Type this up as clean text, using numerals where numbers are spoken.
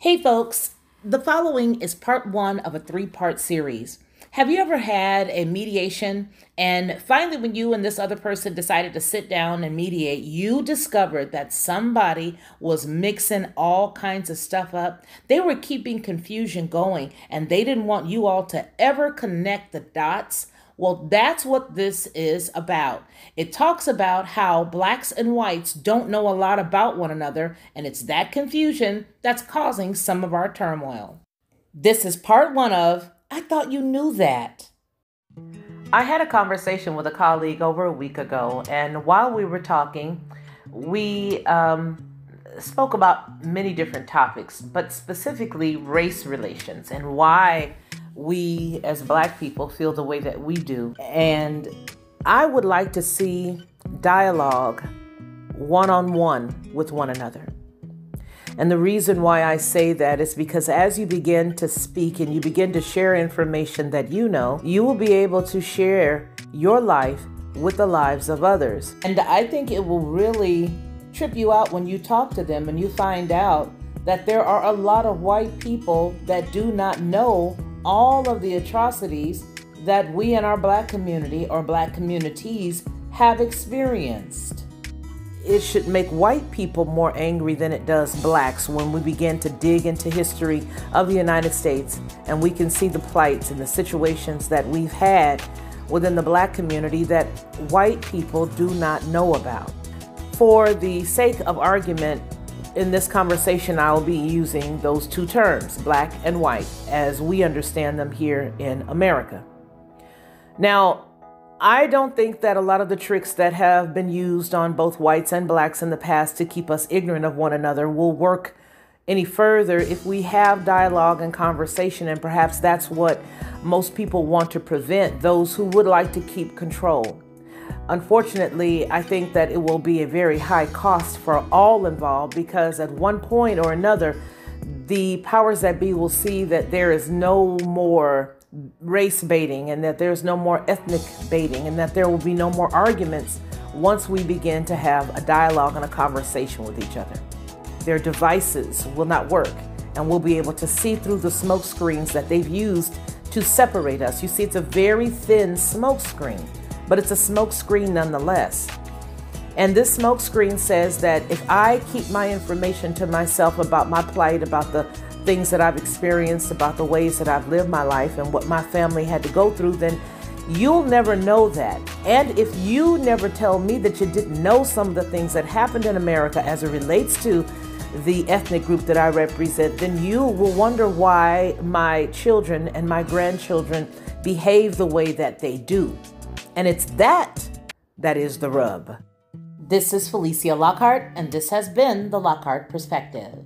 Hey folks, the following is part one of a three-part series. Have you ever had a mediation and finally when you and this other person decided to sit down and mediate, you discovered that somebody was mixing all kinds of stuff up? They were keeping confusion going and they didn't want you all to ever connect the dots. Well, that's what this is about. It talks about how blacks and whites don't know a lot about one another, and it's that confusion that's causing some of our turmoil. This is part one of I Thought You Knew That. I had a conversation with a colleague over a week ago, and while we were talking, we spoke about many different topics, but specifically race relations and why we as Black people feel the way that we do. And I would like to see dialogue one-on-one with one another. And the reason why I say that is because as you begin to speak and you begin to share information that you know, you will be able to share your life with the lives of others. And I think it will really trip you out when you talk to them and you find out that there are a lot of white people that do not know all of the atrocities that we in our Black community or Black communities have experienced. It should make white people more angry than it does Blacks when we begin to dig into history of the United States and we can see the plights and the situations that we've had within the Black community that white people do not know about. For the sake of argument, in this conversation, I will be using those two terms, Black and white, as we understand them here in America. Now, I don't think that a lot of the tricks that have been used on both whites and Blacks in the past to keep us ignorant of one another will work any further if we have dialogue and conversation, and perhaps that's what most people want to prevent, those who would like to keep control. Unfortunately, I think that it will be a very high cost for all involved because at one point or another, the powers that be will see that there is no more race baiting and that there's no more ethnic baiting and that there will be no more arguments once we begin to have a dialogue and a conversation with each other. Their devices will not work and we'll be able to see through the smoke screens that they've used to separate us. You see, it's a very thin smoke screen, but it's a smoke screen nonetheless. And this smoke screen says that if I keep my information to myself about my plight, about the things that I've experienced, about the ways that I've lived my life and what my family had to go through, then you'll never know that. And if you never tell me that you didn't know some of the things that happened in America as it relates to the ethnic group that I represent, then you will wonder why my children and my grandchildren behave the way that they do. And it's that is the rub. This is Felicia Lockhart, and this has been the Lockhart Perspective.